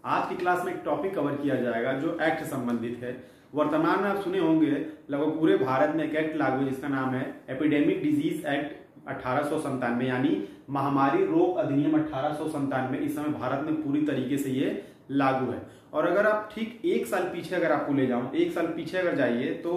आज की क्लास में एक टॉपिक कवर किया जाएगा जो एक्ट संबंधित है। वर्तमान में आप सुने होंगे लगभग पूरे भारत में एक एक्ट लागू है जिसका नाम है एपिडेमिक डिजीज एक्ट 1897, यानी महामारी रोग अधिनियम 1897। इस समय भारत में पूरी तरीके से ये लागू है। और अगर आप ठीक एक साल पीछे अगर आपको ले जाऊं, एक साल पीछे अगर जाइए तो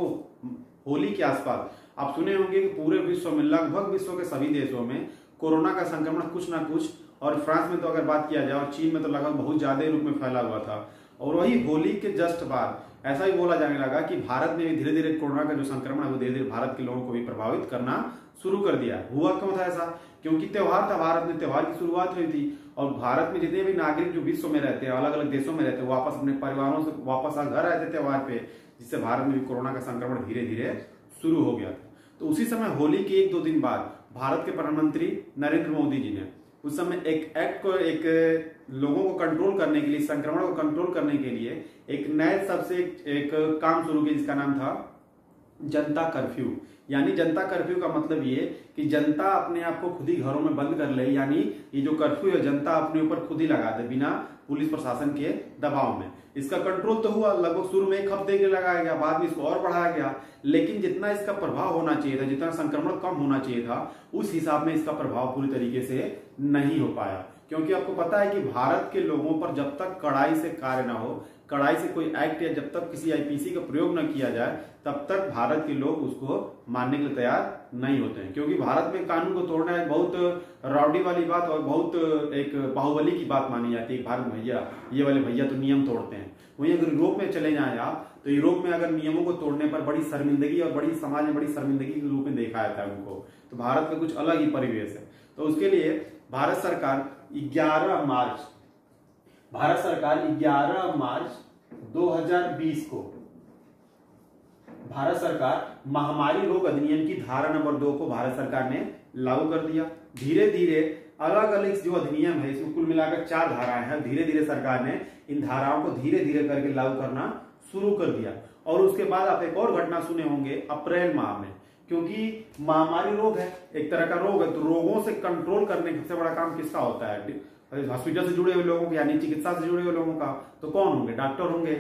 होली के आसपास आप सुने होंगे कि पूरे विश्व में, लगभग विश्व के सभी देशों में कोरोना का संक्रमण कुछ ना कुछ, और फ्रांस में तो अगर बात किया जाए और चीन में तो लगभग बहुत ज्यादा रूप में फैला हुआ था। और वही होली के जस्ट बाद ऐसा ही बोला जाने लगा कि भारत में भी धीरे धीरे कोरोना का जो संक्रमण है वो धीरे धीरे भारत के लोगों को भी प्रभावित करना शुरू कर दिया। हुआ क्यों था ऐसा? क्योंकि त्योहार था, भारत में त्योहार की शुरुआत हुई थी और भारत में जितने भी नागरिक जो विश्व में रहते हैं, अलग अलग देशों में रहते हैं, वापस अपने परिवारों से वापस घर आए थे त्योहार पे, जिससे भारत में भी कोरोना का संक्रमण धीरे धीरे शुरू हो गया था। तो उसी समय होली के 1-2 दिन बाद भारत के प्रधानमंत्री नरेंद्र मोदी जी ने उस समय एक एक्ट को, एक लोगों को कंट्रोल करने के लिए, संक्रमण को कंट्रोल करने के लिए एक नए सबसे एक काम शुरू किया जिसका नाम था जनता कर्फ्यू। यानी जनता कर्फ्यू का मतलब ये कि जनता अपने आप को खुद ही घरों में बंद कर ले, यानी ये जो कर्फ्यू है जनता अपने ऊपर खुद ही लगा दे बिना पुलिस प्रशासन के दबाव में। इसका कंट्रोल तो हुआ, लगभग शुरू में 1 हफ्ते के लिए लगाया गया, बाद में इसको और बढ़ाया गया, लेकिन जितना इसका प्रभाव होना चाहिए था, जितना संक्रमण कम होना चाहिए था, उस हिसाब में इसका प्रभाव पूरी तरीके से नहीं हो पाया। क्योंकि आपको पता है कि भारत के लोगों पर जब तक कड़ाई से कार्य ना हो, कड़ाई से कोई एक्ट या जब तक किसी आईपीसी का प्रयोग न किया जाए, तब तक भारत के लोग उसको मानने के लिए तैयार नहीं होते हैं। क्योंकि भारत में कानून को तोड़ना एक बहुत रौडी वाली बात और बहुत एक बाहुबली की बात मानी जाती है। भारत भैया, ये वाले भैया तो नियम तोड़ते हैं। वहीं अगर यूरोप में चले जाएं आप, तो यूरोप में अगर नियमों को तोड़ने पर बड़ी शर्मिंदगी और बड़ी समाज में बड़ी शर्मिंदगी के रूप में देखा जाता है उनको। तो भारत में कुछ अलग ही परिवेश है। तो उसके लिए भारत सरकार 11 मार्च 2020 को भारत सरकार महामारी रोग अधिनियम की धारा नंबर 2 को भारत सरकार ने लागू कर दिया। धीरे धीरे अलग अलग जो अधिनियम है, इसमें कुल मिलाकर 4 धाराएं हैं। धीरे धीरे सरकार ने इन धाराओं को धीरे धीरे करके लागू करना शुरू कर दिया। और उसके बाद आप एक और घटना सुने होंगे अप्रैल माह में, क्योंकि महामारी रोग है, एक तरह का रोग है, तो रोगों से कंट्रोल करने का सबसे बड़ा काम किसका होता है? हॉस्पिटल से जुड़े हुए लोगों का, यानी चिकित्सा से जुड़े हुए लोगों का। तो कौन होंगे? डॉक्टर होंगे,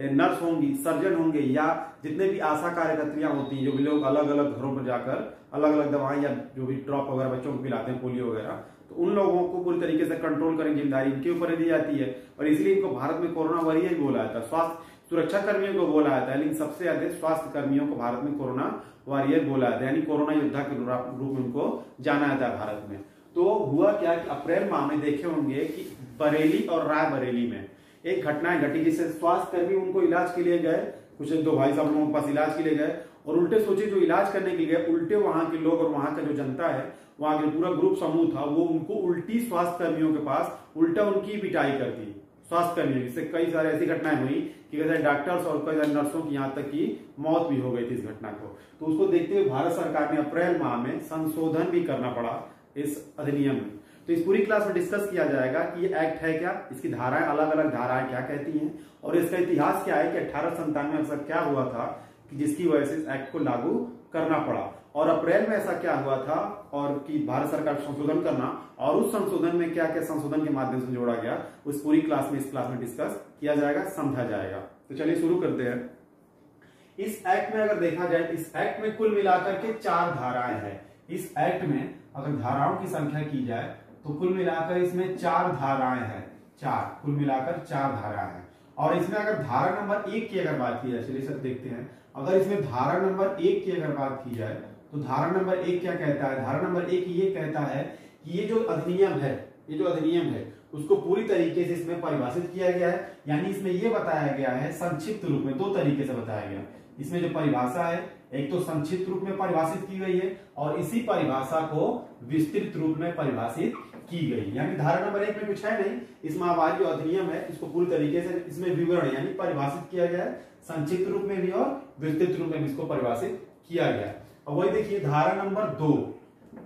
नर्स होंगी, सर्जन होंगे, या जितने भी आशा कार्यकर्तियां होती हैं, जो भी लोग अलग अलग घरों पर जाकर अलग अलग दवाएं या जो भी ड्रॉप वगैरह बच्चों को पिलाते हैं, पोलियो वगैरह, तो उन लोगों को पूरी तरीके से कंट्रोल करने की जिम्मेदारी इनके ऊपर दी जाती है। और इसलिए इनको भारत में कोरोना वॉरियर बोला जाता है। स्वास्थ्य सुरक्षा कर्मियों को बोला जाता है, लेकिन सबसे अधिक स्वास्थ्य कर्मियों को भारत में कोरोना वॉरियर बोला जाता है, यानी कोरोना योद्धा के रूप में उनको जाना जाता है भारत में। तो हुआ क्या कि अप्रैल माह में देखे होंगे कि बरेली और रायबरेली में एक घटना घटी, जिससे स्वास्थ्य कर्मी उनको इलाज के लिए गए, कुछ 2 भाई साहब लोगों के पास इलाज के लिए गए, और उल्टे सोचे जो इलाज करने के लिए गए, उल्टे वहां के लोग और वहां का जो जनता है, वहां का पूरा ग्रुप समूह था, वो उनको उल्टी स्वास्थ्य कर्मियों के पास उल्टा उनकी पिटाई कर दी स्वास्थ्य कर्मियों। जिससे कई सारे ऐसी घटनाएं हुई कि कई सारे डॉक्टर्स और कई सारे नर्सों की यहाँ तक की मौत भी हो गई थी इस घटना को। तो उसको देखते हुए भारत सरकार ने अप्रैल माह में संशोधन भी करना पड़ा इस अधिनियम में। तो इस पूरी क्लास में डिस्कस किया जाएगा कि ये एक्ट है क्या, इसकी धाराएं, अलग अलग धाराएं क्या कहती हैं, और इसका इतिहास क्या है कि 1897 में ऐसा क्या हुआ था कि जिसकी वजह से इस एक्ट को लागू करना पड़ा, और अप्रैल में ऐसा क्या हुआ था, और कि भारत सरकार संशोधन करना, और उस संशोधन में क्या क्या संशोधन के माध्यम से जोड़ा गया, उस पूरी क्लास में, इस क्लास में डिस्कस किया जाएगा, समझा जाएगा। तो चलिए शुरू करते हैं। इस एक्ट में अगर देखा जाए, इस एक्ट में कुल मिलाकर के 4 धाराएं हैं। इस एक्ट में अगर धाराओं की संख्या की जाए तो कुल मिलाकर इसमें 4 धाराएं हैं। 4 कुल मिलाकर 4 धाराएं हैं। और इसमें अगर धारा नंबर 1 की अगर बात की जाए, चलिए सर देखते हैं, अगर इसमें धारा नंबर 1 की अगर बात की जाए तो धारा नंबर 1 क्या कहता है? धारा नंबर 1 ये कहता है कि ये जो अधिनियम है उसको पूरी तरीके से इसमें परिभाषित किया गया है। यानी इसमें ये बताया गया है संक्षिप्त रूप में, 2 तरीके से बताया गया। इसमें जो परिभाषा है, एक तो संक्षिप्त रूप में परिभाषित की गई है, और इसी परिभाषा को विस्तृत रूप में परिभाषित की गई। यानी धारा नंबर 1 में कुछ है नहीं, इस महामारी जो अधिनियम है इसको पूरी तरीके से इसमें विवरण यानी परिभाषित किया गया है, संक्षिप्त रूप में भी और विस्तृत रूप में भी इसको परिभाषित किया गया। और वही देखिए धारा नंबर 2,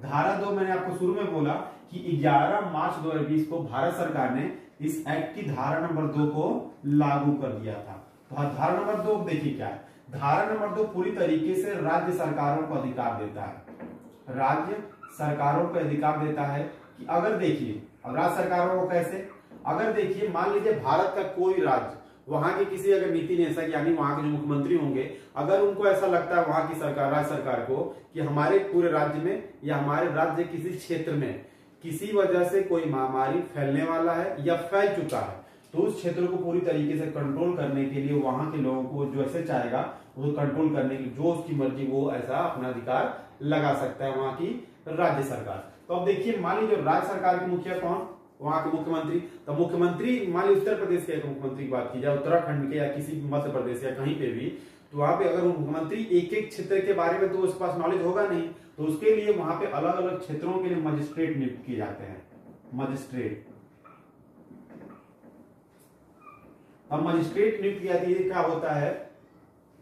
धारा 2 मैंने आपको शुरू में बोला कि 11 मार्च 2020 को भारत सरकार ने इस एक्ट की धारा नंबर 2 को लागू कर दिया था। तो धारा नंबर 2 देखिए क्या है। धारा नंबर 2 पूरी तरीके से राज्य सरकारों को अधिकार देता है, राज्य सरकारों को अधिकार देता है कि अगर देखिए, अब राज्य सरकारों को कैसे, अगर देखिए मान लीजिए भारत का कोई राज्य, वहां के किसी अगर नीति निदेशक यानी वहां के जो मुख्यमंत्री होंगे, अगर उनको ऐसा लगता है वहां की सरकार, राज्य सरकार को, कि हमारे पूरे राज्य में या हमारे राज्य किसी क्षेत्र में किसी वजह से कोई महामारी फैलने वाला है या फैल चुका है, तो उस क्षेत्र को पूरी तरीके से कंट्रोल करने के लिए वहां के लोगों को जो ऐसे चाहेगा वो कंट्रोल करने की जो उसकी मर्जी वो ऐसा अपना अधिकार लगा सकता है वहां की राज्य सरकार। तो अब देखिए मान लीजिए राज्य सरकार के मुखिया कौन, वहां के मुख्यमंत्री। तो मुख्यमंत्री मान लीजिए उत्तर प्रदेश के एक मुख्यमंत्री की बात की जाए, उत्तराखंड के या किसी मध्य प्रदेश या कहीं पे भी, तो वहां पे अगर मुख्यमंत्री एक एक क्षेत्र के बारे में तो उसके पास नॉलेज होगा नहीं, तो उसके लिए वहां पे अलग अलग क्षेत्रों के लिए मजिस्ट्रेट नियुक्त किए जाते हैं। मजिस्ट्रेट, अब मजिस्ट्रेट नियुक्त किया जाती है, क्या होता है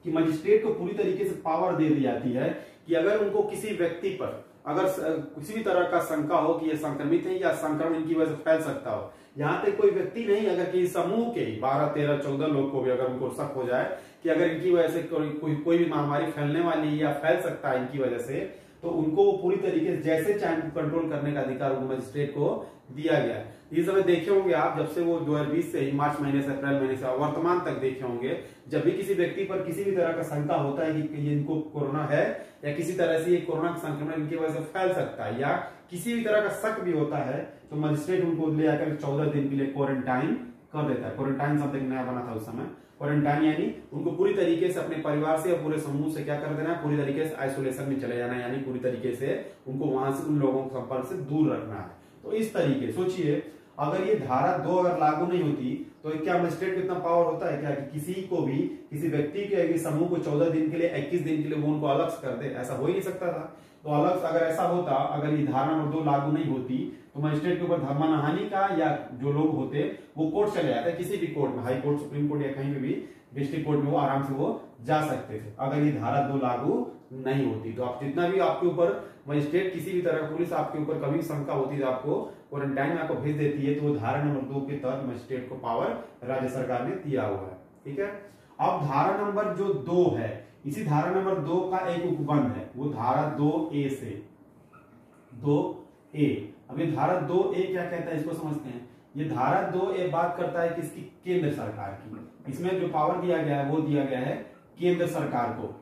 कि मजिस्ट्रेट को पूरी तरीके से पावर दे दी जाती है कि अगर उनको किसी व्यक्ति पर अगर किसी भी तरह का शंका हो कि ये संक्रमित है या संक्रमण इनकी वजह से फैल सकता हो, यहाँ पे कोई व्यक्ति नहीं, अगर किसी समूह के 12, 13, 14 लोग को भी अगर उनको शक हो जाए कि अगर इनकी वजह से कोई भी महामारी फैलने वाली है या फैल सकता है इनकी वजह से, तो उनको पूरी तरीके से जैसे चाहे कंट्रोल करने का अधिकार मजिस्ट्रेट को दिया गया है। इस समय देखे होंगे आप, जब से वो 2020 से ही मार्च महीने से अप्रैल महीने से वर्तमान तक देखे होंगे, जब भी किसी व्यक्ति पर किसी भी तरह का शंका होता है कि ये इनको कोरोना है या किसी तरह से ये कोरोना संक्रमण इनकी वजह से फैल सकता है या किसी भी तरह का शक भी होता है, तो मजिस्ट्रेट उनको ले आकर 14 दिन के लिए क्वारंटाइन कर देता है। क्वारंटाइन शब्द नया बना था उस समय। क्वारंटाइन यानी उनको पूरी तरीके से अपने परिवार से या पूरे समूह से क्या कर देना है, पूरी तरीके से आइसोलेशन में चले जाना है, यानी पूरी तरीके से उनको वहां से उन लोगों के संपर्क से दूर रखना है। तो इस तरीके सोचिए, अगर ये धारा 2 अगर लागू नहीं होती तो क्या मजिस्ट्रेट को इतना पावर होता है क्या कि किसी को भी, किसी व्यक्ति के समूह को 14 दिन के लिए, 21 दिन के लिए वो उनको अलग कर दे? ऐसा हो ही नहीं सकता था। तो अलग अगर ऐसा होता, अगर ये धारा नंबर 2 लागू नहीं होती, तो मजिस्ट्रेट के ऊपर मानहानि का या जो लोग होते वो कोर्ट चले जाते, किसी भी कोर्ट में, हाई कोर्ट, सुप्रीम कोर्ट या कहीं पे भी, डिस्ट्रिक्ट कोर्ट में वो आराम से वो जा सकते थे अगर ये धारा 2 लागू नहीं होती। तो आप जितना भी आपके ऊपर मजिस्ट्रेट, किसी भी तरह पुलिस आपके ऊपर कभी शंका होती है, आपको क्वारंटाइन में आपको भेज देती है, तो वो धारा नंबर 2 के तहत मजिस्ट्रेट को पावर राज्य सरकार ने दिया हुआ है। ठीक है। अब धारा नंबर जो 2 है, इसी धारा नंबर 2 का एक उपबंध है, वो धारा 2A से 2A। अब ये धारा 2A क्या कहता है, इसको समझते हैं। ये धारा 2A बात करता है किसकी? केंद्र सरकार की। इसमें जो पावर दिया गया है वो दिया गया है केंद्र सरकार को।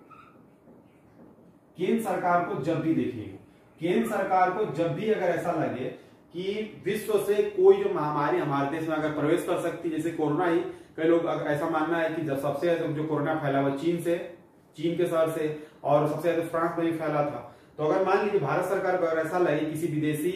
केंद्र सरकार को जब भी देखिएगा, केंद्र सरकार को जब भी अगर ऐसा लगे कि विश्व से कोई जो महामारी हमारे देश में अगर प्रवेश कर सकती है, जैसे कोरोना ही, कई लोग अगर ऐसा मानना है कि जब सबसे ज्यादा जो कोरोना फैला हुआ चीन के शहर से, और सबसे ज्यादा फ्रांस में भी फैला था, तो अगर मान लीजिए भारत सरकार को अगर ऐसा लगे किसी विदेशी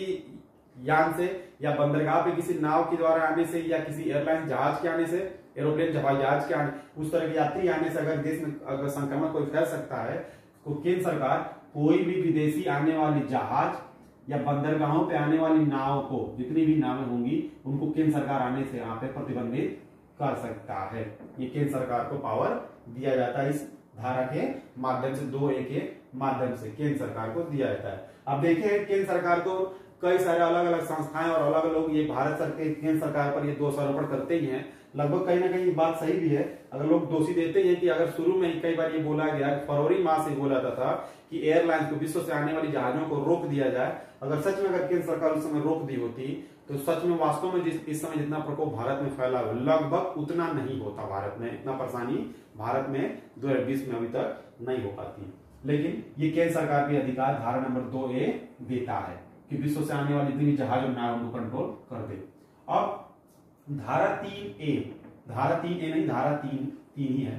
यान से या बंदरगाह पे किसी नाव के द्वारा आने से या किसी एयरलाइन जहाज के आने से, एरोप्लेन हवाई जहाज के आने, उस तरह के यात्री आने से अगर देश में अगर संक्रमण कोई फैल सकता है, तो केंद्र सरकार कोई भी विदेशी आने वाली जहाज या बंदरगाहों पे आने वाली नाव को, जितनी भी नावें होंगी, उनको केंद्र सरकार आने से यहाँ पे प्रतिबंधित कर सकता है। ये केंद्र सरकार को पावर दिया जाता है, इस धारा के माध्यम से 2A के माध्यम से केंद्र सरकार को दिया जाता है। अब देखें, केंद्र सरकार को कई सारे अलग अलग संस्थाएं और अलग अलग लोग ये भारत सरकार, केंद्र सरकार पर ये दोष आरोपण करते ही हैं। लगभग कहीं ना कहीं बात सही भी है। अगर लोग दोषी देते हैं कि अगर शुरू में ही कई बार ये बोला गया, फरवरी माह से बोला जाता था कि एयरलाइंस को, विश्व से आने वाली जहाजों को रोक दिया जाए। अगर सच में अगर केंद्र सरकार उस समय रोक दी होती तो सच में वास्तव में इस समय जितना प्रकोप भारत में फैला हुआ, लगभग उतना नहीं होता भारत में, इतना परेशानी भारत में 2020 में अभी तक नहीं हो पाती। लेकिन ये केंद्र सरकार के अधिकार धारा नंबर 2A देता है कि विश्व से आने वाली जितनी जहाज और नाव को कंट्रोल कर दे। अब धारा 3A, धारा 3A नहीं, धारा 3 ही है।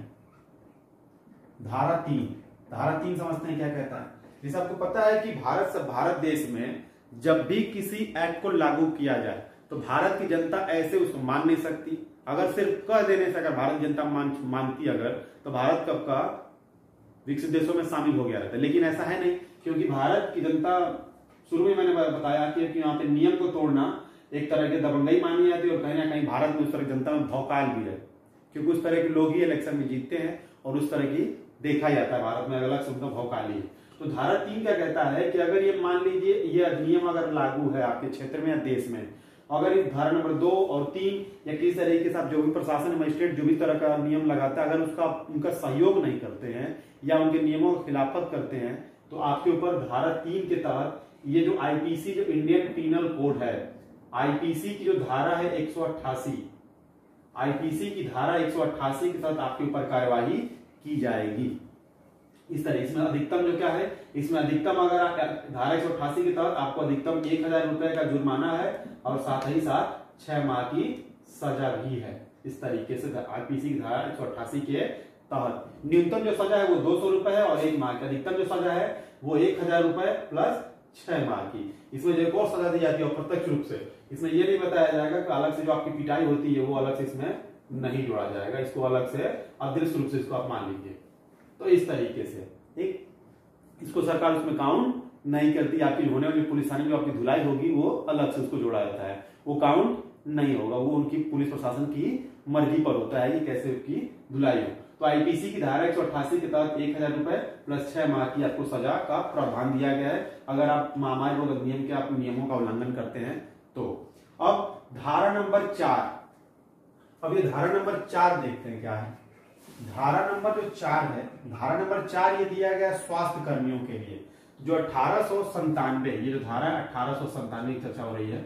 धारा 3 समझते हैं क्या कहता है। जैसे आपको पता है कि भारत देश में जब भी किसी एक्ट को लागू किया जाए तो भारत की जनता ऐसे उसको मान नहीं सकती। अगर सिर्फ कह देने से अगर भारत जनता मानती अगर, तो भारत कब का विकसित देशों में शामिल हो गया रहता है। लेकिन ऐसा है नहीं, क्योंकि भारत की जनता, शुरू में मैंने बताया कि यहाँ पे नियम को तोड़ना एक तरह की दबंगई मानी जाती है, और कहीं ना कहीं भारत में उस तरह जनता में भौकाल भी है, क्योंकि उस तरह के लोग ही इलेक्शन में जीतते हैं और उस तरह की देखा जाता है भारत में अलग से उनका भौकाली है। तो धारा 3 क्या कहता है कि अगर ये मान लीजिए ये अधिनियम अगर लागू है आपके क्षेत्र में या देश में, अगर इस धारा नंबर 2 और 3 या किसी तरीके के साथ जो भी प्रशासन मजिस्ट्रेट जो भी तरह का नियम लगाता है, अगर उनका सहयोग नहीं करते हैं या उनके नियमों की खिलाफत करते हैं, तो आपके ऊपर धारा 3 के तहत ये जो IPC, जो इंडियन पीनल कोड है, आईपीसी की जो धारा है 188, आईपीसी की धारा 188 के तहत आपके ऊपर कार्यवाही की जाएगी। इस तरह इसमें अधिकतम जो क्या है, इसमें अधिकतम अगर धारा 188 के तहत आपको अधिकतम 1000 रुपए का जुर्माना है और साथ ही साथ 6 माह की सजा भी है। इस तरीके से आईपीसी की धारा 188 के तहत न्यूनतम जो सजा है वो 200 रुपए है और 1 माह की, अधिकतम जो सजा है वो 1000 रुपए प्लस 6 माह की। इसमें जो एक और सजा दी जाती है प्रत्यक्ष रूप से, इसमें यह नहीं बताया जाएगा कि अलग से जो आपकी पिटाई होती है वो अलग से इसमें नहीं जोड़ा जाएगा, इसको अलग से अदृश्य रूप से इसको आप मान लीजिए। तो इस तरीके से ठीक, इसको सरकार उसमें काउंट नहीं करती। आपकी होने वाली पुलिस थाने में आपकी धुलाई होगी वो अलग से उसको जोड़ा जाता है, वो काउंट नहीं होगा, वो उनकी पुलिस प्रशासन की मर्जी पर होता है कि कैसे उसकी धुलाई हो। तो आईपीसी की धारा 188 के तहत 1000 रुपए प्लस 6 माह की आपको सजा का प्रावधान दिया गया है अगर आप महामारी रोग अधिनियम के आप नियमों का उल्लंघन करते हैं तो। अब धारा नंबर 4, अब ये धारा नंबर 4 देखते हैं क्या है। धारा नंबर जो 4 है, धारा नंबर 4 ये दिया गया स्वास्थ्य कर्मियों के लिए, जो 1897, ये जो धारा 1897 की चर्चा हो रही है,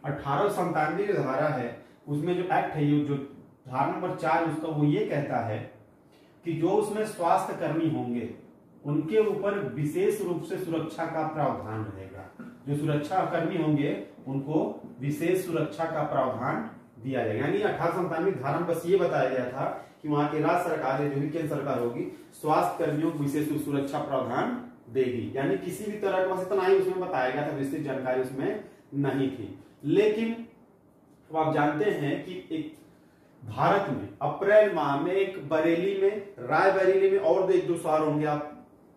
1897 जो धारा है उसमें जो एक्ट है, ये जो धारा नंबर 4 उसका वो ये कहता है कि जो उसमें स्वास्थ्य कर्मी होंगे उनके ऊपर विशेष रूप से सुरक्षा का प्रावधान रहेगा। जो सुरक्षा कर्मी होंगे उनको विशेष सुरक्षा का प्रावधान दिया जाएगा। यानी 1897 धारा में बस ये बताया गया था कि वहां की राज्य सरकार जो भी केंद्र सरकार होगी स्वास्थ्य कर्मियों को विशेष सुरक्षा प्रावधान देगी। यानी किसी भी तरह का बस इतना ही उसमें बताया गया था, विस्तृत जानकारी उसमें नहीं थी। लेकिन तो आप जानते हैं कि एक भारत में अप्रैल माह में एक बरेली में, रायबरेली में और एक दो शहर होंगे, आप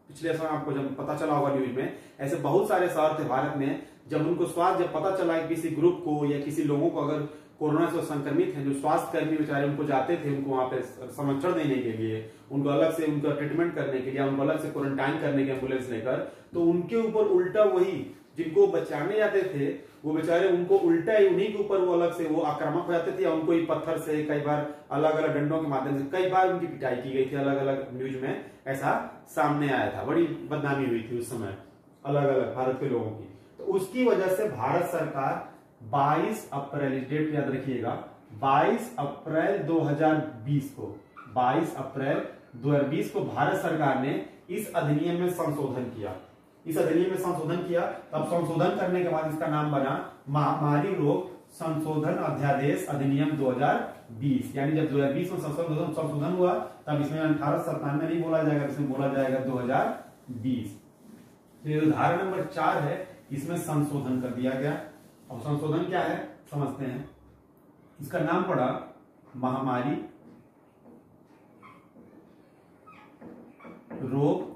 पिछले साल आपको जब पता चला होगा न्यूज में, ऐसे बहुत सारे शहर थे भारत में जब उनको स्वास्थ्य जब पता चला कि किसी ग्रुप को या किसी लोगों को अगर कोरोना से संक्रमित है, जो स्वास्थ्य कर्मी बेचारे उनको जाते थे उनको वहां पे संरक्षण देने के लिए, उनको अलग से उनका ट्रीटमेंट करने के लिए, उनको अलग से क्वारंटाइन करने के एम्बुलेंस लेकर, तो उनके ऊपर उल्टा वही जिनको बचाने जाते थे वो बेचारे उनको उल्टा ही उन्हीं के ऊपर वो अलग से वो आक्रामक हो जाते थे, उनको ही पत्थर से कई बार अलग अलग डंडों के माध्यम से कई बार उनकी पिटाई की गई थी। अलग अलग न्यूज में ऐसा सामने आया था, बड़ी बदनामी हुई थी उस समय अलग अलग भारत के लोगों की। तो उसकी वजह से भारत सरकार 22 अप्रैल, डेट याद रखिएगा, 22 अप्रैल 2020 को, 22 अप्रैल 2020 को भारत सरकार ने इस अधिनियम में संशोधन किया। इस अधिनियम में संशोधन किया, तब संशोधन करने के बाद इसका नाम बना महामारी रोग संशोधन अध्यादेश अधिनियम 2020। यानी जब 2020 में संशोधन हुआ तब इसमें 1897 नहीं बोला जाएगा, इसमें बोला जाएगा 2020। तो ये धारा नंबर 4 है, इसमें संशोधन कर दिया गया। अब संशोधन क्या है समझते हैं। इसका नाम पड़ा महामारी रोग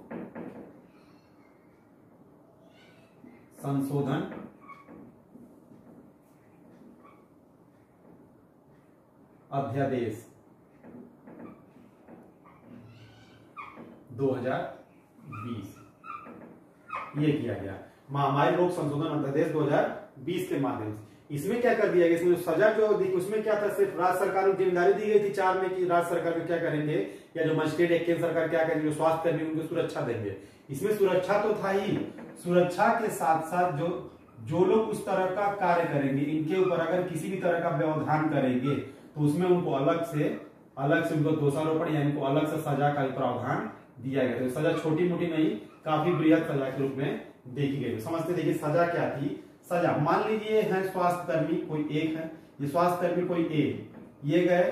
संशोधन अध्यादेश 2020 ये किया गया, महामारी रोग संशोधन अध्यादेश 2020 के माध्यम से। इसमें क्या कर दिया गया, इसमें सजा जो दी उसमें क्या था, सिर्फ राज्य सरकार को जिम्मेदारी दी गई थी 4 में कि राज्य सरकार क्या करेंगे या जो मजिस्ट्रेट या केंद्र सरकार क्या करेंगे, जो स्वास्थ्य कर्मी उनको सुरक्षा देंगे। इसमें सुरक्षा तो था ही, सुरक्षा के साथ साथ जो लोग उस तरह का कार्य करेंगे इनके ऊपर अगर किसी भी तरह का व्यवधान करेंगे तो उसमें उनको अलग से उनको दोषारोपण या इनको अलग से सजा का प्रावधान दिया गया। तो सजा छोटी मोटी नहीं, काफी बृहद सजा के रूप में देखी गई। समझते देखिए सजा क्या थी। सजा मान लीजिए है स्वास्थ्य कर्मी कोई एक है, ये स्वास्थ्य कर्मी कोई एक, ये गए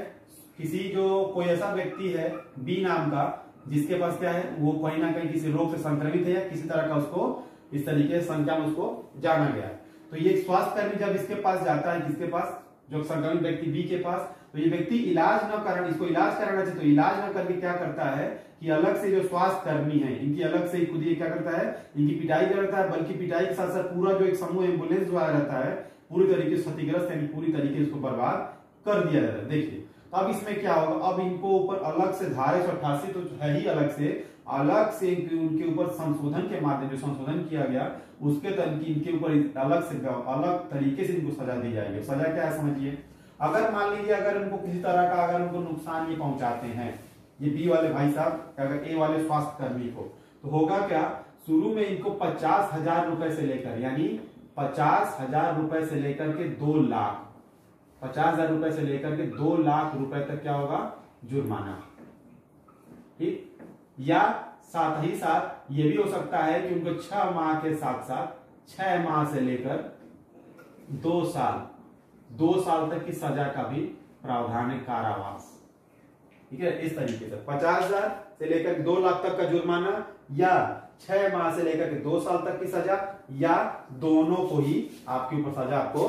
किसी जो कोई ऐसा व्यक्ति है बी नाम का जिसके पास क्या है वो कहीं ना कहीं किसी रोग से संक्रमित है या किसी तरह का उसको इस तरीके से संख्या में उसको जाना गया। तो ये स्वास्थ्य कर्मी जब इसके पास जाता है, किसके पास, जो संक्रमित व्यक्ति बी के पास, तो ये व्यक्ति इलाज न कराना, इसको इलाज कराना चाहिए, तो इलाज न करके क्या करता है कि अलग से जो स्वास्थ्य कर्मी है इनकी अलग से खुद ये क्या करता है, इनकी पिटाई करता है, बल्कि पिटाई के साथ साथ पूरा जो एक समूह एम्बुलेंस जो रहता है पूरी तरीके से क्षतिग्रस्त यानी पूरी तरीके से उसको बर्बाद कर दिया जाता है। देखिए अब इसमें क्या होगा, अब इनको ऊपर अलग से धारा 188 तो है ही अलग से उनके ऊपर संशोधन के माध्यम जो संशोधन किया गया उसके तहत इनके ऊपर अलग तरीके से इनको सजा दी जाएगी। सजा क्या है समझिए, अगर मान लीजिए अगर उनको किसी तरह का अगर उनको नुकसान ये पहुंचाते हैं ये बी वाले भाई साहब अगर ए वाले स्वास्थ्य कर्मी को, तो होगा क्या, शुरू में इनको 50,000 रुपए से लेकर यानी 50,000 रुपए से लेकर के 2 लाख, 50,000 रुपए से लेकर के 2 लाख रुपए तक क्या होगा, जुर्माना। ठीक, या साथ ही साथ ये भी हो सकता है कि उनको 6 माह के साथ साथ 6 माह से लेकर 2 साल तक की सजा का भी प्रावधान है, कारावास। ठीक है, इस तरीके से 50,000 से लेकर 2 लाख तक का जुर्माना, या 6 माह से लेकर के 2 साल तक की सजा, या दोनों को ही आपके ऊपर सजा आपको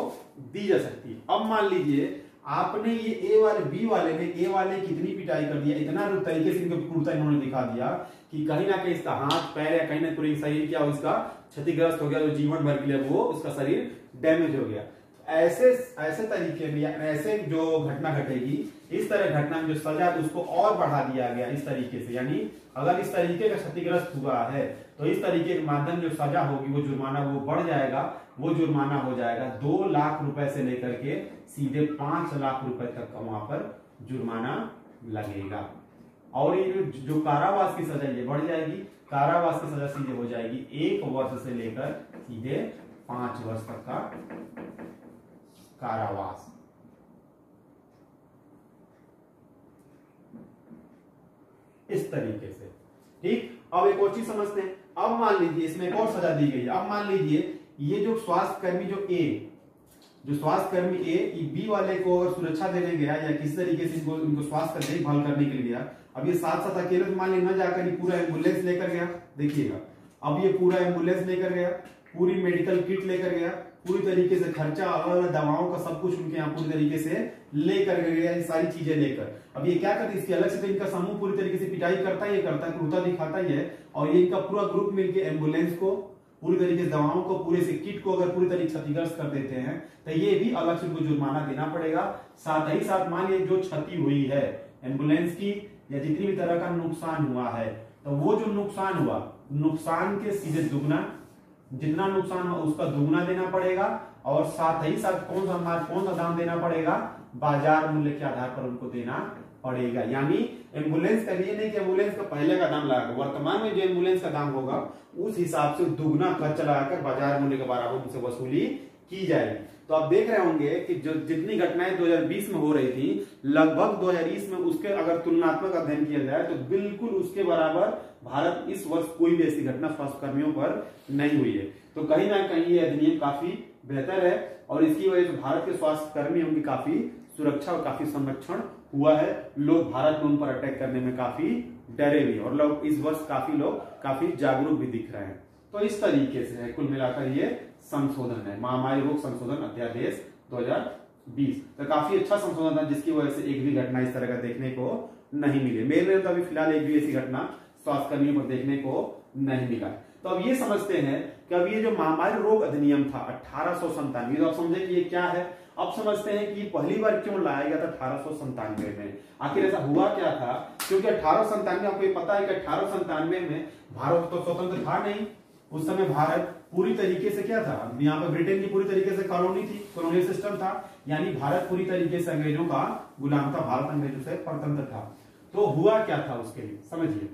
दी जा सकती है। अब मान लीजिए आपने ये ए वाले बी वाले ने ए वाले कितनी पिटाई कर दिया, इतना तरीके से इनको क्रूरता इन्होंने दिखा दिया कि कहीं ना कहीं इसका हाथ पैर या कहीं ना पूरी शरीर क्या हो, इसका क्षतिग्रस्त हो गया, जो जीवन भर के लिए वो उसका शरीर डैमेज हो गया। ऐसे तरीके में या ऐसे जो घटना घटेगी, इस तरह घटना में जो सजा उसको और बढ़ा दिया गया इस तरीके से, यानी अगर इस तरीके का क्षतिग्रस्त हुआ है तो इस तरीके के माध्यम जो सजा होगी वो जुर्माना वो बढ़ जाएगा, वो जुर्माना हो जाएगा 2 लाख रुपए से लेकर के सीधे 5 लाख रुपए तक का वहां पर जुर्माना लगेगा। और ये जो कारावास की सजा ये बढ़ जाएगी, कारावास की सजा सीधे हो जाएगी 1 वर्ष से लेकर सीधे 5 वर्ष तक का कारावास। इस तरीके से। ठीक, अब एक और चीज समझते हैं। अब मान लीजिए इसमें एक और सजा दी गई है। अब मान लीजिए ये जो स्वास्थ्य कर्मी जो स्वास्थ्य कर्मी ए बी वाले को अगर सुरक्षा देने गया या किसी तरीके से इनको स्वास्थ्य का देखभाल करने के लिए गया, अब ये साथ साथ अकेले मान ली न जाकर ये पूरा एम्बुलेंस लेकर गया, देखिएगा अब ये पूरा एम्बुलेंस लेकर गया, पूरी मेडिकल किट लेकर गया, पूरी तरीके से खर्चा अलग अलग दवाओं का सब कुछ उनके यहाँ पूरी तरीके से लेकर गया, ये सारी चीजें लेकर। अब ये क्या करते हैं, इसकी अलग से तो इनका समूह पूरी तरीके से पिटाई करता ही करता है, क्रूरता दिखाता ही है, और ये इनका पूरा ग्रुप मिलकर एम्बुलेंस को पूरी तरीके से दवाओं को पूरे से किट को अगर पूरी तरीके से क्षतिग्रस्त कर देते हैं तो ये भी अलग से उनको जुर्माना देना पड़ेगा। साथ ही साथ मान लीजिए जो क्षति हुई है एम्बुलेंस की या जितनी भी तरह का नुकसान हुआ है, तो वो जो नुकसान हुआ, नुकसान के सीधे दुगना, जितना नुकसान हुआ उसका दुगना देना पड़ेगा, और साथ ही साथ कौन सा दाम देना पड़ेगा, बाजार मूल्य के आधार पर उनको देना पड़ेगा। यानी एम्बुलेंस का ये नहीं कि एम्बुलेंस का पहले का दाम लगा, वर्तमान में जो एम्बुलेंस का दाम होगा उस हिसाब से दुगना खर्च लगाकर बाजार मूल्य के बराबर उनसे वसूली की जाएगी। तो आप देख रहे होंगे कि जो जितनी घटनाएं 2020 में हो रही थी, लगभग 2020 में उसके अगर तुलनात्मक अध्ययन किया जाए तो बिल्कुल उसके बराबर भारत इस वर्ष कोई भी ऐसी घटना स्वास्थ्य कर्मियों पर नहीं हुई है। तो कहीं ना कहीं ये अधिनियम काफी बेहतर है, और इसकी वजह से भारत के स्वास्थ्य कर्मियों की काफी सुरक्षा और काफी संरक्षण हुआ है। लोग भारत में उन पर अटैक करने में काफी डरे भी, और लोग इस वर्ष काफी लोग काफी जागरूक भी दिख रहे हैं। तो इस तरीके से है, कुल मिलाकर ये संशोधन है, महामारी रोग संशोधन अध्यादेश 2020। तो काफी अच्छा संशोधन था, जिसकी वजह से एक भी घटना इस तरह का देखने को नहीं मिली। मेरे तो अभी फिलहाल एक भी ऐसी घटना स्वास्थ्य कर्मियों पर देखने को नहीं मिला। तो अब ये समझते हैं कि अब ये जो महामारी रोग अधिनियम था 1897, तो आप समझे कि ये क्या है। अब समझते हैं कि पहली बार क्यों लाया गया था 1897 में, आखिर ऐसा हुआ क्या था। क्योंकि 1897 आपको ये पता है कि 1897 में भारत तो स्वतंत्र था नहीं, उस समय भारत पूरी तरीके से क्या था, यहाँ पे ब्रिटेन की पूरी तरीके से कॉलोनी थी, कॉलोनियल सिस्टम था, यानी भारत पूरी तरीके से अंग्रेजों का गुलाम था, भारत अंग्रेजों से स्वतंत्र था। तो हुआ क्या था उसके लिए समझिए।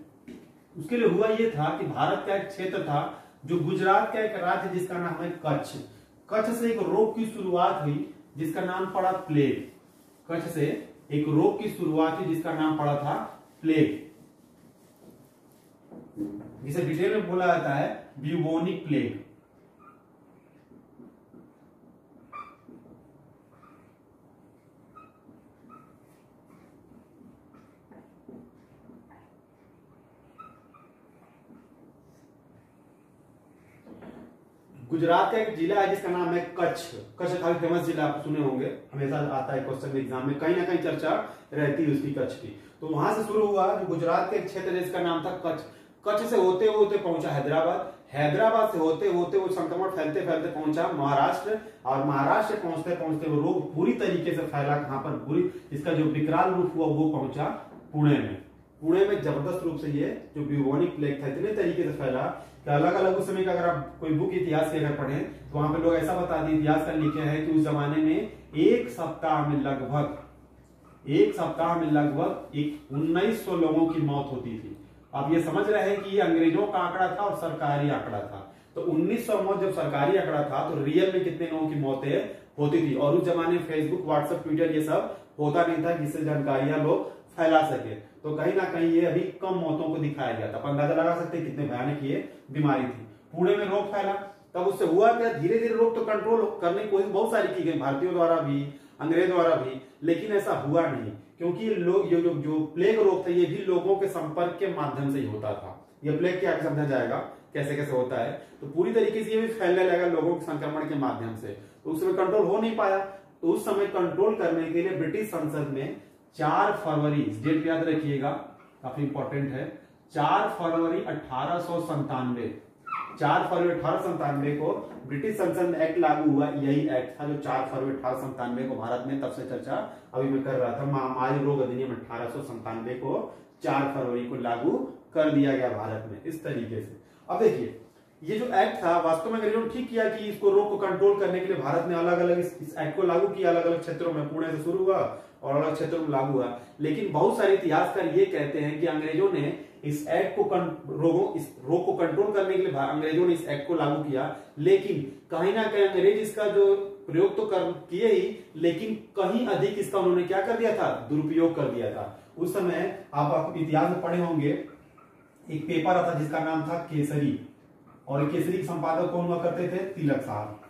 उसके लिए हुआ ये था कि भारत का एक क्षेत्र था जो गुजरात का एक राज्य जिसका नाम है कच्छ। कच्छ से एक रोग की शुरुआत हुई जिसका नाम पड़ा प्लेग। कच्छ से एक रोग की शुरुआत हुई जिसका नाम पड़ा था प्लेग, जिसे डिटेल में बोला जाता है ब्यूबोनिक प्लेग। गुजरात का एक जिला है जिसका नाम है कच्छ। कच्छ काफी फेमस जिला, आप सुने होंगे, हमेशा आता है क्वेश्चन एग्जाम में, कहीं ना कहीं चर्चा रहती है उसकी कच्छ की। तो वहां से शुरू हुआ जो गुजरात के एक क्षेत्र जिसका नाम था कच्छ। कच्छ से होते होते पहुंचा हैदराबाद, हैदराबाद से होते होते वो संक्रमण फैलते फैलते पहुंचा महाराष्ट्र, और महाराष्ट्र पहुंचते पहुंचते वो रोग पूरी तरीके से फैला कहां पर, पूरी इसका जो विकराल रूप हुआ वो पहुंचा पुणे में। पुणे में जबरदस्त रूप से ये जो ब्यूबोनिक प्लेग था इतने तरीके से फैला कि अलग अलग उस समय का अगर आप कोई बुक इतिहास की अगर पढ़ें तो वहां पे लोग ऐसा बता दिए, इतिहासकार लिखे हैं कि उस जमाने में एक सप्ताह में लगभग 1900 लोगों की मौत होती थी। आप ये समझ रहे हैं कि ये अंग्रेजों का आंकड़ा था और सरकारी आंकड़ा था। तो 1900 मौत जब सरकारी आंकड़ा था तो रियल में कितने लोगों की मौतें होती थी। और उस जमाने में फेसबुक, व्हाट्सएप, ट्विटर ये सब होता नहीं था जिससे जानकारियां लोग फैला सके। तो कहीं ना कहीं ये अभी कम मौतों को दिखाया गया था। अंदाजा लगा सकते हैं कितने भयानक ये बीमारी थी। पुणे में रोग फैला, तब उससे हुआ क्या, धीरे धीरे रोग तो कंट्रोल करने की कोशिश बहुत सारी की गई, भारतीयों द्वारा भी, अंग्रेज द्वारा भी, लेकिन ऐसा हुआ नहीं, क्योंकि लोग जो प्लेग रोग था ये भी लोगों के संपर्क के माध्यम से ही होता था। ये प्लेग क्या समझा जाएगा कैसे कैसे होता है। तो पूरी तरीके से ये भी फैलने लगा लोगों के संक्रमण के माध्यम से, तो उस समय कंट्रोल हो नहीं पाया। तो उस समय कंट्रोल करने के लिए ब्रिटिश संसद में 4 फरवरी, डेट याद रखिएगा काफी इंपॉर्टेंट है, 4 फरवरी 1897, 4 फरवरी 1897 को ब्रिटिश संसद में एक्ट लागू हुआ। यही एक्ट था जो 4 फरवरी 1897 को भारत में, तब से चर्चा अभी मैं कर रहा था, महामारी रोग अधिनियम 1897 को 4 फरवरी को लागू कर दिया गया भारत में इस तरीके से। अब देखिए ये जो एक्ट था वास्तव में अंग्रेजों ने ठीक किया कि इसको रोग को कंट्रोल करने के लिए भारत ने अलग अलग इस एक्ट को लागू किया, अलग अलग क्षेत्रों में, पुणे से शुरू हुआ और अलग क्षेत्रों में लागू हुआ। लेकिन बहुत सारे इतिहासकार ये कहते हैं कि अंग्रेजों ने इस एक्ट को इस रोग को कंट्रोल करने के लिए अंग्रेजों ने इस एक्ट को लागू किया, लेकिन कहीं ना कहीं अंग्रेज इसका जो प्रयोग तो किए ही, लेकिन कहीं अधिक इसका उन्होंने क्या कर दिया था, दुरुपयोग कर दिया था। उस समय आप इतिहास में पढ़े होंगे, एक पेपर आता जिसका नाम था केसरी, और केसरी के संपादक कौन हुआ करते थे, तिलक साहब।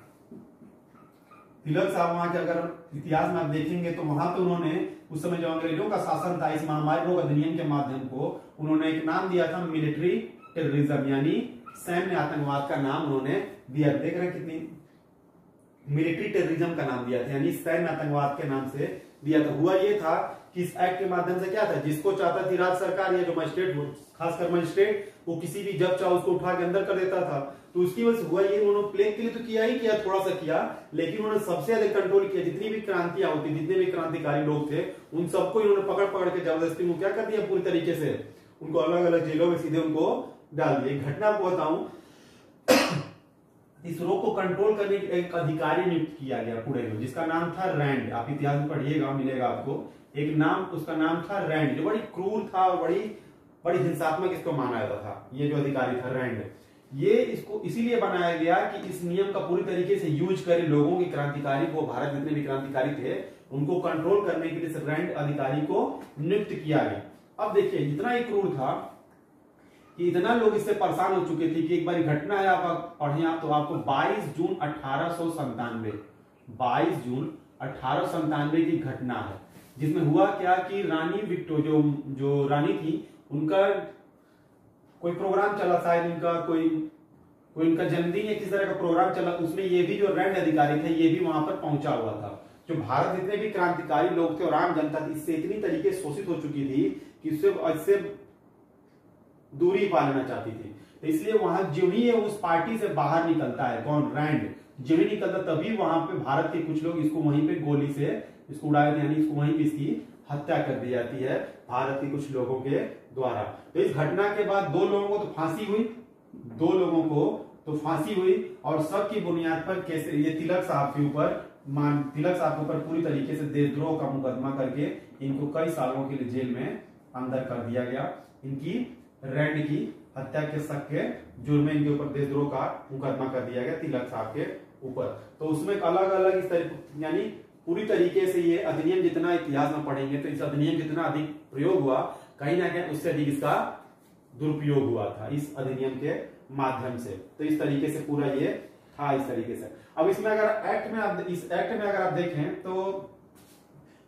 तिलक साहब वहां के अगर इतिहास में आप देखेंगे तो वहां पे उन्होंने उस समय जो अंग्रेजों का शासन था, इस महामारी रोग अधिनियम के माध्यम को उन्होंने एक नाम दिया था मिलिट्री टेररिज्म, यानी सैन्य आतंकवाद का नाम उन्होंने दिया। देख रहे हैं कितनी, मिलिट्री टेररिज्म का नाम दिया था, यानी सैन्य आतंकवाद के नाम से दिया था। हुआ ये था कि इस एक्ट के माध्यम से क्या था, जिसको चाहता थी राज्य सरकार या जो मजिस्ट्रेट, खासकर मजिस्ट्रेट, वो किसी भी जब चाहो उसको उठा के अंदर कर देता था। तो उसकी वजह से हुआ ये, उन्होंने प्लेग के लिए तो किया ही किया, थोड़ा सा किया, लेकिन उन्होंने सबसे अधिक कंट्रोल किया। जितनी भी क्रांतियां होती, जितने भी क्रांतिकारी लोग थे, उन सबको इन्होंने पकड़ पकड़ के जबरदस्ती को क्या कर दिया, पूरी तरीके से उनको अलग अलग जेलों में सीधे उनको डाल दिया। घटना को बताऊं, इस रोग को कंट्रोल करने के एक अधिकारी नियुक्त किया गया पुणे में, जिसका नाम था रैंड। आप इतिहास में पढ़िएगा, मिलेगा आपको एक नाम, उसका नाम था रैंड, जो बड़ी क्रूर था और बड़ी हिंसात्मक इसको माना जाता था। ये जो अधिकारी था रैंड, ये इसको इसीलिए बनाया गया कि इस नियम का पूरी तरीके से यूज करे लोगों की, क्रांतिकारी को, भारत जितने भी क्रांतिकारी थे उनको कंट्रोल करने के लिए रैंड अधिकारी को नियुक्त किया गया। अब देखिए इतना ही क्रूर था कि इतना लोग इससे परेशान हो चुके थे कि एक बार घटना है, आप पढ़िए आप तो आपको 22 जून 1897, 22 जून 1897 की घटना है, जिसमें हुआ क्या कि रानी विक्टोरिया जो रानी थी, उनका कोई प्रोग्राम चला था, इनका कोई इनका जन्मदिन या किस तरह का प्रोग्राम चला, उसमें ये भी जो रैंड अधिकारी थे ये भी वहां पर पहुंचा हुआ था। जो भारत जितने भी क्रांतिकारी लोग थे और आम जनता थी, इससे इतनी तरीके शोषित हो चुकी थी कि इससे दूरी पा लेना चाहती थी। तो इसलिए वहां जो ही उस पार्टी से बाहर निकलता है, कौन, रैंड, जो ही निकलता तभी वहां पे भारत के कुछ लोग इसको वहीं पे गोली से इसको उड़ा देते, यानी इसको वहीं पे इसकी हत्या कर दी जाती है भारत के कुछ लोगों के द्वारा। तो इस घटना के बाद 2 लोगों को तो फांसी हुई, 2 लोगों को तो फांसी हुई, और सब की बुनियाद पर कैसे ये तिलक साहब के ऊपर पूरी तरीके से देशद्रोह का मुकदमा करके इनको कई सालों के लिए जेल में अंदर कर दिया गया। इनकी रैंड की हत्या के शक के जुर्म में इनके ऊपर देशद्रोह का मुकदमा कर दिया गया तिलक साहब के ऊपर। तो उसमें अलग अलग इस तरीके, यानी पूरी तरीके से ये अधिनियम जितना इतिहास में पढ़ेंगे तो इस अधिनियम जितना अधिक प्रयोग हुआ, कहीं ना कहीं उससे अधिक इसका दुरुपयोग हुआ था इस अधिनियम के माध्यम से। तो इस तरीके से पूरा ये था, इस तरीके से। अब इसमें अगर इस एक्ट में अगर आप देखें तो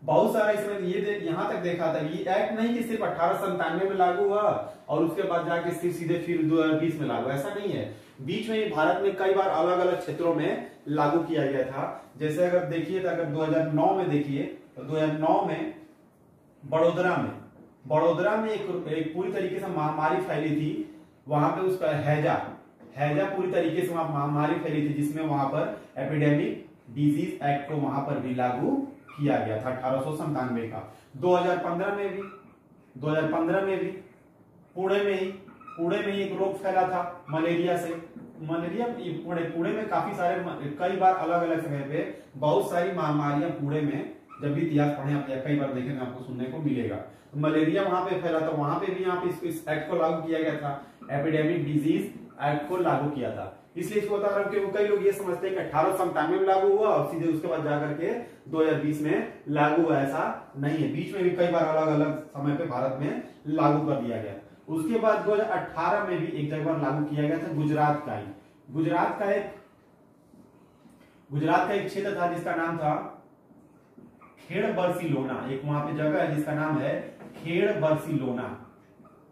बहुत सारा इसमें ये यहां तक देखा था, ये एक्ट नहीं कि सिर्फ 1897 में लागू हुआ और उसके बाद जाके सीधे फिर 2020 में लागू, ऐसा नहीं है। बीच में भारत में कई बार अलग अलग क्षेत्रों में लागू किया गया था। जैसे अगर देखिए तो अगर 2009 में देखिए तो 2009 में बड़ोदरा में एक पूरी तरीके से महामारी फैली थी। वहां पे उसका हैजा पूरी तरीके से महामारी फैली थी, जिसमें वहां पर एपिडेमिक डिजीज एक्ट को वहां पर भी लागू किया गया था 1897 का। 2015 में भी पुणे में एक रोग फैला था मलेरिया से। पुणे में काफी सारे कई बार अलग अलग समय पे बहुत सारी महामारियां पुणे में, जब भी इतिहास पढ़े आप या कई बार देखेंगे आपको सुनने को मिलेगा। तो मलेरिया वहां पे फैला था, वहां पे भी यहाँ पे इस एक्ट को लागू किया गया था, एपिडेमिक डिजीज एक्ट को लागू किया था। इसलिए इसको बता रहा हूं कि कई लोग ये समझते हैं कि 1897 में लागू हुआ और सीधे उसके बाद जाकर के 2020 में लागू हुआ, ऐसा नहीं है। बीच में भी कई बार अलग अलग समय पे भारत में लागू कर दिया गया। उसके बाद 2018 में भी एक जगह लागू किया गया था, गुजरात का ही। गुजरात का एक क्षेत्र था जिसका नाम था खेड़ बरसीलोना। एक वहां पे जगह है जिसका नाम है खेड़ बरसीलोना,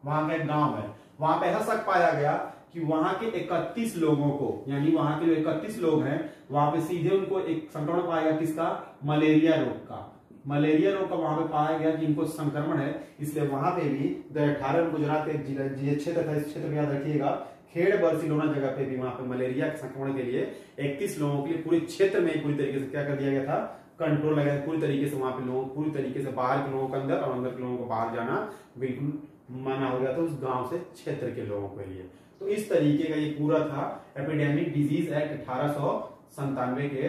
वहां का एक गांव है। वहां पे ऐसा शक पाया गया कि वहां के 31 लोगों को, यानी वहां के जो 31 लोग हैं, वहां पे सीधे उनको एक संक्रमण पाया गया। किसका? मलेरिया रोग का। मलेरिया रोग का वहां पे पाया गया कि इनको संक्रमण है। इसलिए वहां पे भी 2018 में गुजरात के जिला क्षेत्र था, इस क्षेत्र में याद रखिएगा, खेड़ बरसीलोना जगह पे भी वहां पे मलेरिया के संक्रमण के लिए 31 लोगों के लिए पूरे क्षेत्र में पूरी तरीके से क्या कर दिया गया था, कंट्रोल लगाया। पूरी तरीके से वहां पे लोगों पूरी तरीके से बाहर के लोगों को अंदर और अंदर के लोगों को बाहर जाना बिल्कुल मना हो गया था उस गांव से क्षेत्र के लोगों के लिए। तो इस तरीके का ये पूरा था एपिडेमिक डिजीज एक्ट 1897 के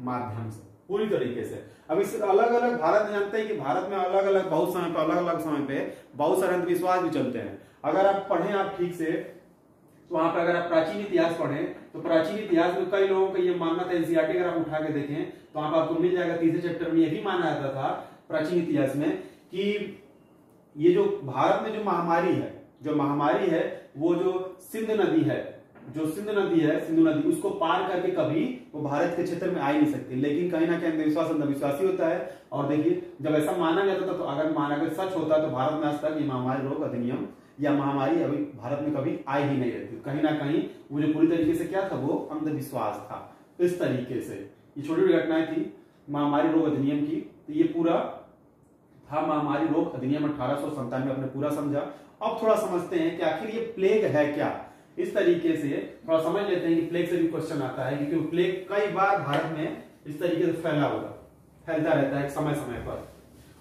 माध्यम से पूरी तरीके से। अब इस अलग अलग भारत जानते हैं कि भारत में अलग अलग बहुत समय पे अलग अलग समय पे बहुत सारे अंधविश्वास भी चलते हैं। अगर आप पढ़ें आप ठीक से, तो वहां पर अगर आप प्राचीन इतिहास पढ़ें तो प्राचीन इतिहास में कई लोगों का ये मानना था, एनसीईआरटी अगर आप उठा के देखें तो वहां पर आपको मिल जाएगा। तीसरे चैप्टर में ये भी माना जाता था प्राचीन इतिहास में कि ये जो भारत में जो महामारी है वो जो सिंधु नदी है, सिंधु नदी, उसको पार करके कभी वो भारत के क्षेत्र में आ ही नहीं सकती। लेकिन कहीं ना कहीं अंधविश्वासी होता है। और देखिए जब ऐसा माना जाता था तो अगर सच होता तो भारत में आज तक ये महामारी रोग अधिनियम या महामारी अभी भारत में कभी आई ही नहीं रहती। कहीं ना कहीं वो जो पूरी तरीके से क्या था, वो अंधविश्वास था। इस तरीके से ये छोटी छोटी घटनाएं थी महामारी रोग अधिनियम की। तो ये पूरा था महामारी रोग अधिनियम 1897 अपने पूरा समझा। अब थोड़ा समझते हैं कि आखिर ये प्लेग है क्या। इस तरीके से थोड़ा समझ लेते हैं कि प्लेग से भी क्वेश्चन आता है, क्योंकि प्लेग कई बार भारत में इस तरीके से फैलता रहता है समय समय पर।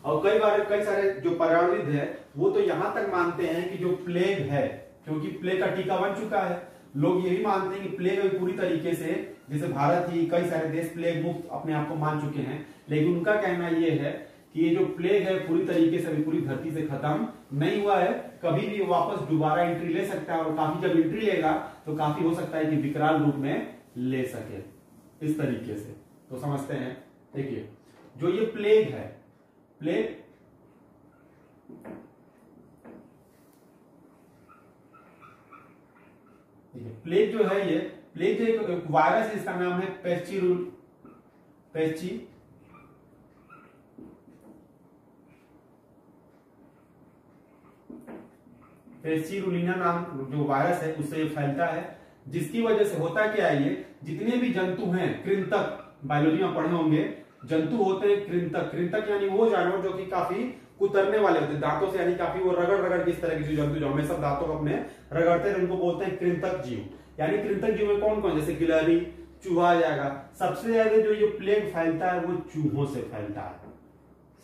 और कई सारे जो पर्यावरणविद है वो तो यहां तक मानते हैं कि जो प्लेग है, क्योंकि प्लेग का टीका बन चुका है, लोग ये भी मानते हैं कि प्लेग अभी पूरी तरीके से, जैसे भारत ही कई सारे देश प्लेग मुक्त अपने आप को मान चुके हैं, लेकिन उनका कहना यह है कि ये जो प्लेग है पूरी तरीके से अभी पूरी धरती से खत्म नहीं हुआ है। कभी भी वापस दोबारा एंट्री ले सकता है, और काफी जब एंट्री लेगा तो काफी हो सकता है कि विकराल रूप में ले सके। इस तरीके से तो समझते हैं। देखिए जो ये प्लेग है, प्लेग जो है, ये प्लेग जो एक वायरस है, इसका नाम है पेस्चिरुलिना नाम जो वायरस है उससे ये फैलता है। जिसकी वजह से होता क्या है, ये जितने भी जंतु हैं, कृंतक, बायोलॉजी में पढ़े होंगे, जंतु होते हैं कृंतक यानी वो जानवर जो कि काफी कुतरने वाले होते हैं दांतों से, यानी काफी वो रगड़ के इस तरह के जंतु जो हमेशा दांतों को अपने रगड़ते हैं, उनको बोलते हैं कृंतक जीव। यानी कृंतक जीव में कौन कौन, जैसे गिलहरी, चूहा आ जाएगा। सबसे ज्यादा जो प्लेग फैलता है वो चूहों से फैलता है।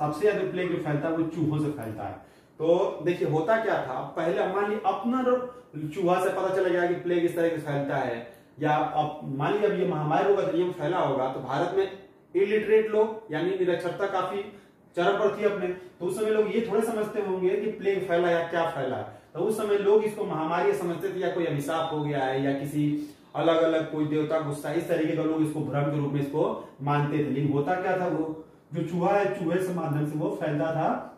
सबसे ज्यादा प्लेग जो फैलता है वो चूहों से फैलता है। तो देखिए होता क्या था, पहले मान ली अपना चूहा से पता चला गया कि प्लेग इस तरह से फैलता है, या मान लीजिए अब ये महामारी रोग अधिनियम फैला होगा तो भारत में इलिटरेट लोग यानी निरक्षरता काफी चरम पर थी अपने, तो उस समय लोग ये थोड़े समझते होंगे कि प्लेग फैला या क्या फैला है। तो उस समय लोग इसको महामारी समझते थे, या कोई अभिशाप हो गया है, या किसी अलग अलग कोई देवता गुस्सा, इस तरीके का लोग इसको भ्रम के रूप में इसको मानते थे। लेकिन होता क्या था, वो जो चूहा है, चूहे से माध्यम से वो फैलता था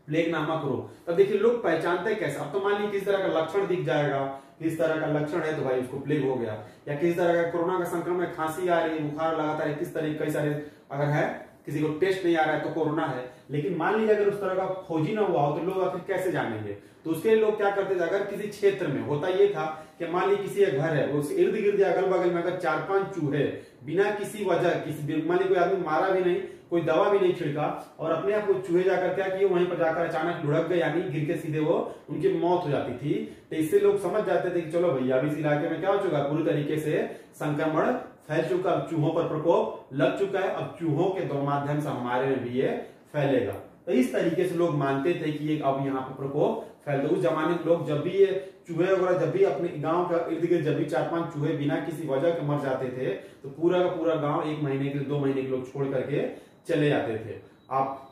प्लेग नामक रोग। तब देखिए लोग पहचानते कैसे, अब तो मान लीजिए किस तरह का लक्षण दिख जाएगा, किस तरह का लक्षण है तो भाई उसको प्लेग हो गया, या किस तरह का कोरोना का संक्रमण, खांसी आ रही है, बुखार लगातार है, किस तरह कई सारे अगर है, किसी को टेस्ट नहीं आ रहा है तो कोरोना है। लेकिन मान लीजिए अगर उस तरह का खोजी ना हुआ हो तो लोग आखिर कैसे जानेंगे। तो उसके लिए लोग क्या करते थे, अगर किसी क्षेत्र में होता ये था कि मान लीजिए किसी घर है, उसके इर्द गिर्द अगल बगल में अगर 4-5 चूहे बिना किसी वजह, मान लीजिए कोई आदमी मारा भी नहीं, कोई दवा भी नहीं छिड़का, और अपने आप वो चूहे जाकर क्या किए, वहीं पर जाकर अचानक लुढ़क गए, यानी गिर के सीधे वो उनकी मौत हो जाती थी। तो इससे लोग समझ जाते थे कि चलो भैया अभी इस इलाके में क्या हो चुका, पूरी तरीके से संक्रमण फैल चुका, अब चूहों पर प्रकोप लग चुका है, अब चूहों के दो माध्यम से हमारे में भी ये फैलेगा। तो इस तरीके से लोग मानते थे कि ये अब यहाँ पर प्रकोप फैलता। उस जमाने के लोग जब भी ये चूहे वगैरह जब भी अपने गांव का इर्द गिर्द जब भी 4-5 चूहे बिना किसी वजह के मर जाते थे तो पूरा का पूरा गांव 1 महीने के 2 महीने के लोग छोड़ करके चले जाते थे। आप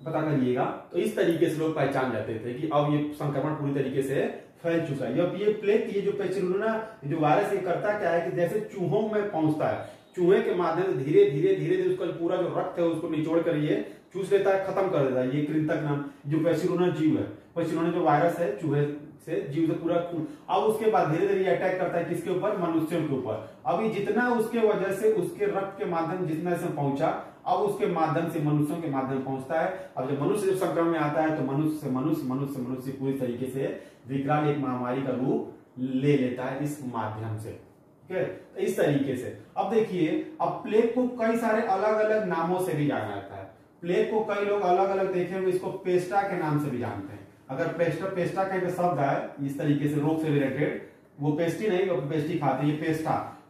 पता करिएगा। तो इस तरीके से लोग पहचान जाते थे कि अब ये संक्रमण पूरी तरीके से फैल चुका है। ये प्लेग, ये जो पेचिकुलना जो वायरस ये करता क्या है कि जैसे चूहों में पहुंचता है, चूहे के माध्यम से धीरे धीरे धीरे धीरे उसका पूरा जो रक्त है उसको निचोड़ कर ये चूस लेता है, खत्म कर देता है। ये कृंतक नाम जो पेचिकुलना जीव है, पेचिकुलना जो वायरस है चूहे से जीव से पूरा खून, अब उसके बाद धीरे धीरे अटैक करता है किसके ऊपर, मनुष्यों के ऊपर। अभी जितना उसके वजह से उसके रक्त के माध्यम जितना से पहुंचा, अब उसके माध्यम से मनुष्यों के माध्यम पहुंचता है। अब जब मनुष्य जब संक्रमण में आता है तो मनुष्य से मनुष्य, मनुष्य से मनुष्य पूरी तरीके से विकराल एक महामारी का रूप ले लेता है इस माध्यम से। ठीक है, तो इस तरीके से अब देखिए, अब प्लेग को कई सारे अलग अलग नामों से भी जाना जाता है। प्लेग को कई लोग अलग अलग देखे हुए इसको पेस्टा के नाम से भी जानते हैं। अगर पेस्टा कहीं पे शब्द है इस तरीके से रोग से रिलेटेड, वो पेस्टी नहीं, वो पेस्टी खाते हैं, ये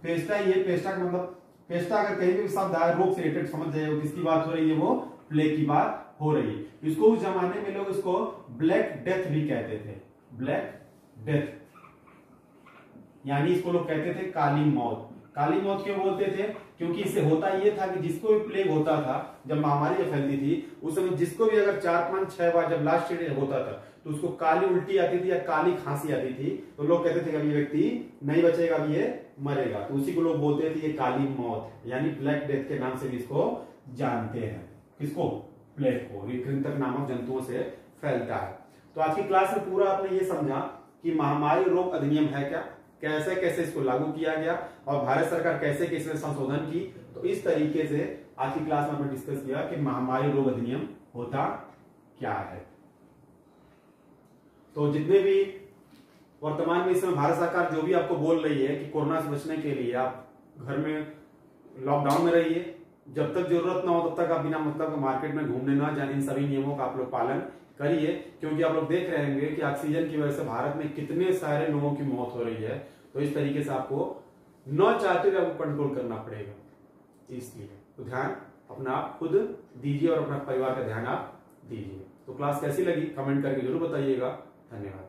पेस्टा ये पेस्टा का मतलब, पेस्टा अगर कहीं भी शब्द आए रोग से रिलेटेड समझ जाइए किसकी बात हो रही है, वो प्लेग की बात हो रही है। इसको उस जमाने में लोग इसको ब्लैक डेथ भी कहते थे, ब्लैक डेथ, यानी इसको लोग कहते थे काली मौत। काली मौत क्यों बोलते थे, क्योंकि इससे होता यह था कि जिसको भी प्लेग होता था, जब महामारी जब फैलती थी उस समय जिसको भी अगर 4, 5, 6 बार जब लास्ट स्टेज होता था तो उसको काली उल्टी आती थी या काली खांसी आती थी, तो लोग कहते थे कि ये व्यक्ति नहीं बचेगा, ये मरेगा, तो उसी को लोग बोलते थे ये काली मौत, यानी ब्लैक डेथ के नाम से भी इसको जानते हैं। किसको, प्लेग को। ये कृंतक नामक जंतुओं से फैलता है। तो आज की क्लास में पूरा आपने ये समझा कि महामारी रोग अधिनियम है क्या, कैसे कैसे इसको लागू किया गया और भारत सरकार कैसे कैसे इसमें संशोधन की। तो इस तरीके से आज की क्लास में हमने डिस्कस किया कि महामारी रोग अधिनियम होता क्या है। तो जितने भी वर्तमान में इस समय भारत सरकार जो भी आपको बोल रही है कि कोरोना से बचने के लिए आप घर में लॉकडाउन में रहिए, जब तक जरूरत ना हो तब तक आप बिना मतलब मार्केट में घूमने ना जाए, इन सभी नियमों का आप लोग पालन करिए। क्योंकि आप लोग देख रहे होंगे कि ऑक्सीजन की वजह से भारत में कितने सारे लोगों की मौत हो रही है। तो इस तरीके से आपको न चाहते हुए आपको कंट्रोल करना पड़ेगा, इसलिए तो ध्यान अपना आप खुद दीजिए और अपना परिवार का ध्यान आप दीजिए। तो क्लास कैसी लगी कमेंट करके जरूर बताइएगा। धन्यवाद।